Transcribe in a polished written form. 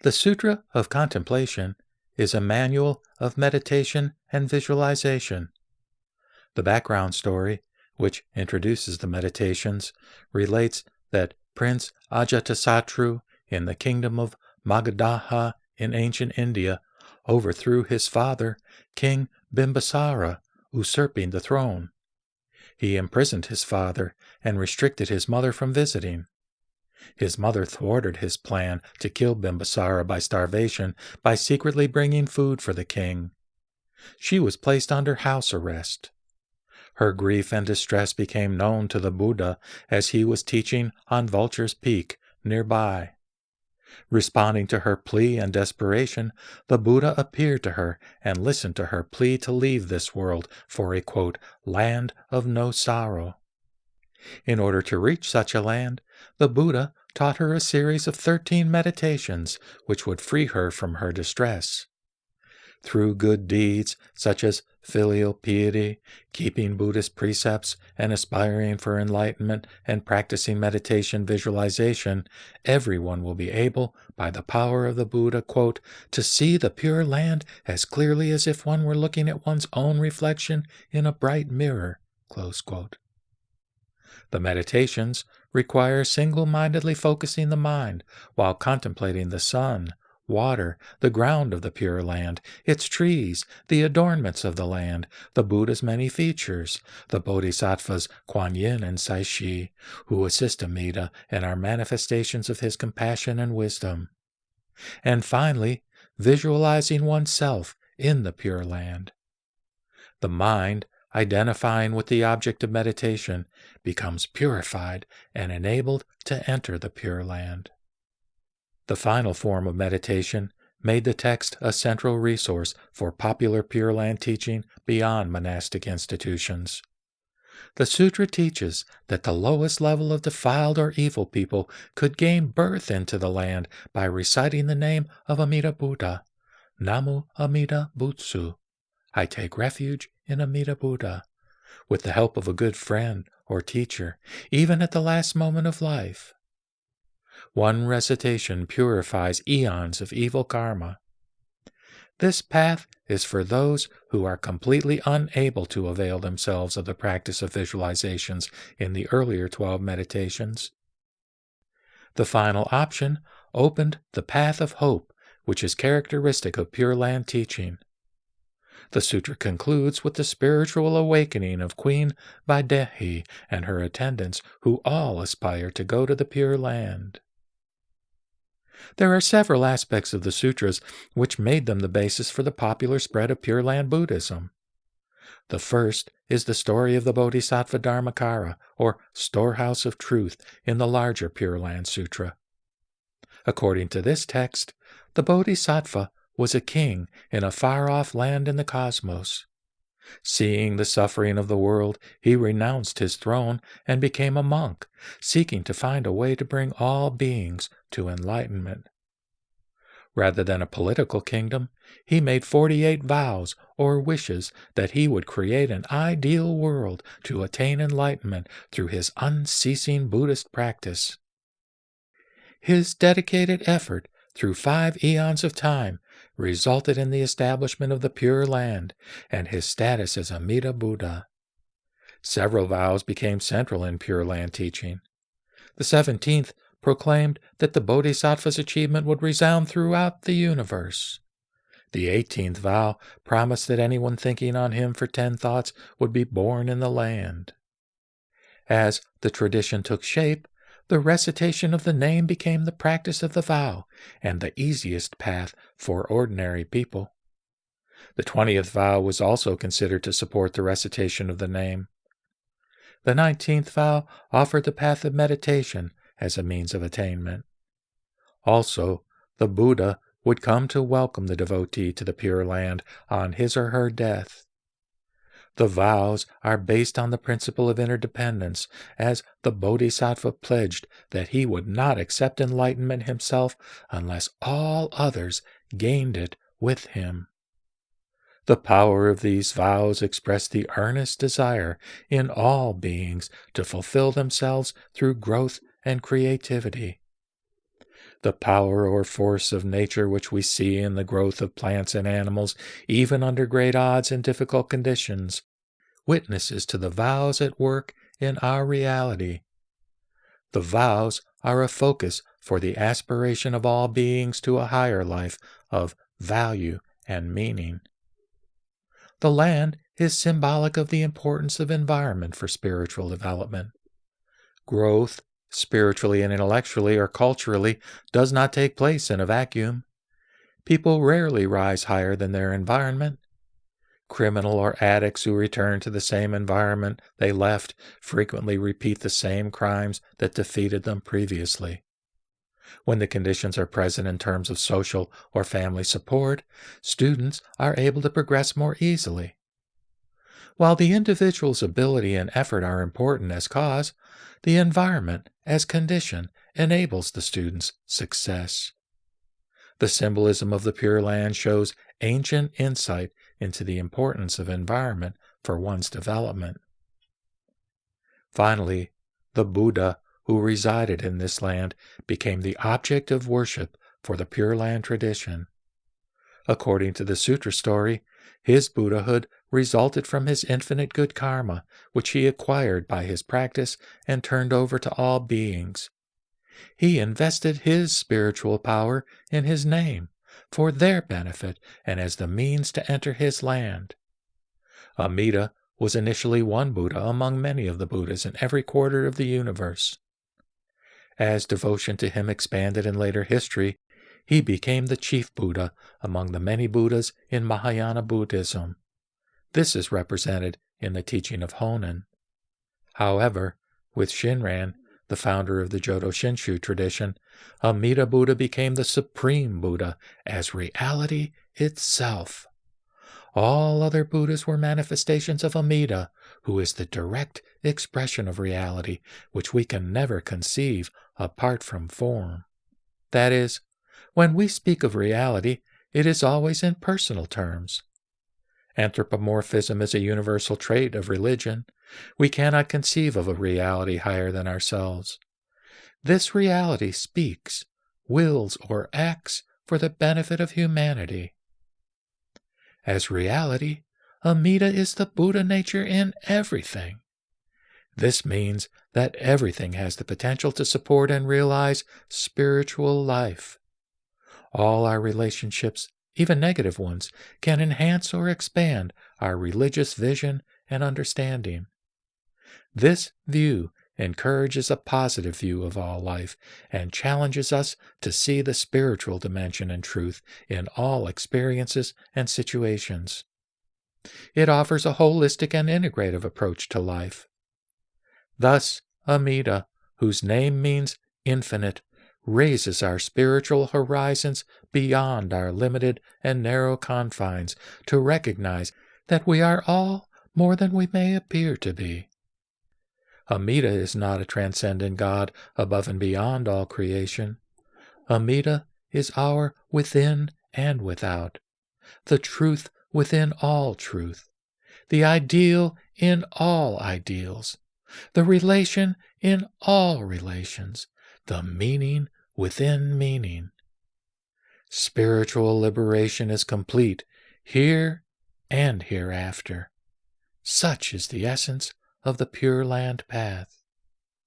The Sutra of Contemplation is a manual of meditation and visualization. The background story, which introduces the meditations, relates that Prince Ajatasattu in the kingdom of Magadha in ancient India overthrew his father, King Bimbisara, usurping the throne. He imprisoned his father and restricted his mother from visiting. His mother thwarted his plan to kill Bimbisara by starvation by secretly bringing food for the king. She was placed under house arrest. Her grief and distress became known to the Buddha as he was teaching on Vulture's Peak nearby. Responding to her plea and desperation, the Buddha appeared to her and listened to her plea to leave this world for a, quote, land of no sorrow. In order to reach such a land, the Buddha taught her a series of 13 meditations which would free her from her distress. Through good deeds such as filial piety, keeping Buddhist precepts, and aspiring for enlightenment and practicing meditation visualization, everyone will be able, by the power of the Buddha, quote, to see the Pure Land as clearly as if one were looking at one's own reflection in a bright mirror, close quote. The meditations require single-mindedly focusing the mind while contemplating the sun, water, the ground of the Pure Land, its trees, the adornments of the land, the Buddha's many features, the Bodhisattvas Kuan Yin and Sai Shi, who assist Amida and are manifestations of his compassion and wisdom. And finally, visualizing oneself in the Pure Land. The mind, identifying with the object of meditation, becomes purified and enabled to enter the Pure Land. The final form of meditation made the text a central resource for popular Pure Land teaching beyond monastic institutions. The sutra teaches that the lowest level of defiled or evil people could gain birth into the land by reciting the name of Amida Buddha, Namu Amida Butsu. I take refuge in Amida Buddha, with the help of a good friend or teacher, even at the last moment of life. One recitation purifies eons of evil karma. This path is for those who are completely unable to avail themselves of the practice of visualizations in the earlier 12 meditations. The final option opened the path of hope, which is characteristic of Pure Land teaching. The sutra concludes with the spiritual awakening of Queen Vaidehi and her attendants, who all aspire to go to the Pure Land. There are several aspects of the sutras which made them the basis for the popular spread of Pure Land Buddhism. The first is the story of the Bodhisattva Dharmakara, or storehouse of truth, in the larger Pure Land Sutra. According to this text, the Bodhisattva was a king in a far-off land in the cosmos. Seeing the suffering of the world, he renounced his throne and became a monk, seeking to find a way to bring all beings to enlightenment. Rather than a political kingdom, he made 48 vows or wishes that he would create an ideal world to attain enlightenment through his unceasing Buddhist practice. His dedicated effort through 5 eons of time resulted in the establishment of the Pure Land and his status as Amida Buddha. Several vows became central in Pure Land teaching. The 17th proclaimed that the Bodhisattva's achievement would resound throughout the universe. The 18th vow promised that anyone thinking on him for 10 thoughts would be born in the land. As the tradition took shape, the recitation of the name became the practice of the vow and the easiest path for ordinary people. The 20th vow was also considered to support the recitation of the name. The 19th vow offered the path of meditation as a means of attainment. Also, the Buddha would come to welcome the devotee to the Pure Land on his or her death. The vows are based on the principle of interdependence, as the Bodhisattva pledged that he would not accept enlightenment himself unless all others gained it with him. The power of these vows expressed the earnest desire in all beings to fulfill themselves through growth and creativity. The power or force of nature which we see in the growth of plants and animals, even under great odds and difficult conditions, witnesses to the vows at work in our reality. The vows are a focus for the aspiration of all beings to a higher life of value and meaning. The land is symbolic of the importance of environment for spiritual development. Growth, spiritually and intellectually or culturally, does not take place in a vacuum. People rarely rise higher than their environment. Criminal or addicts who return to the same environment they left frequently repeat the same crimes that defeated them previously. When the conditions are present in terms of social or family support, students are able to progress more easily. While the individual's ability and effort are important as cause, the environment as condition enables the student's success. The symbolism of the Pure Land shows ancient insight into the importance of environment for one's development. Finally, the Buddha who resided in this land became the object of worship for the Pure Land tradition. According to the sutra story, his Buddhahood resulted from his infinite good karma, which he acquired by his practice and turned over to all beings. He invested his spiritual power in his name, for their benefit and as the means to enter his land. Amida was initially one Buddha among many of the Buddhas in every quarter of the universe. As devotion to him expanded in later history, he became the chief Buddha among the many Buddhas in Mahayana Buddhism. This is represented in the teaching of Honen. However, with Shinran, the founder of the Jodo Shinshu tradition, Amida Buddha became the supreme Buddha as reality itself. All other Buddhas were manifestations of Amida, who is the direct expression of reality, which we can never conceive apart from form. That is, when we speak of reality, it is always in personal terms. Anthropomorphism is a universal trait of religion. We cannot conceive of a reality higher than ourselves. This reality speaks, wills, or acts for the benefit of humanity. As reality, Amida is the Buddha nature in everything. This means that everything has the potential to support and realize spiritual life. All our relationships, even negative ones, can enhance or expand our religious vision and understanding. This view encourages a positive view of all life and challenges us to see the spiritual dimension and truth in all experiences and situations. It offers a holistic and integrative approach to life. Thus, Amida, whose name means infinite, raises our spiritual horizons beyond our limited and narrow confines to recognize that we are all more than we may appear to be. Amida is not a transcendent God above and beyond all creation. Amida is our within and without, the truth within all truth, the ideal in all ideals, the relation in all relations, the meaning within meaning. Spiritual liberation is complete here and hereafter. Such is the essence of the Pure Land Path.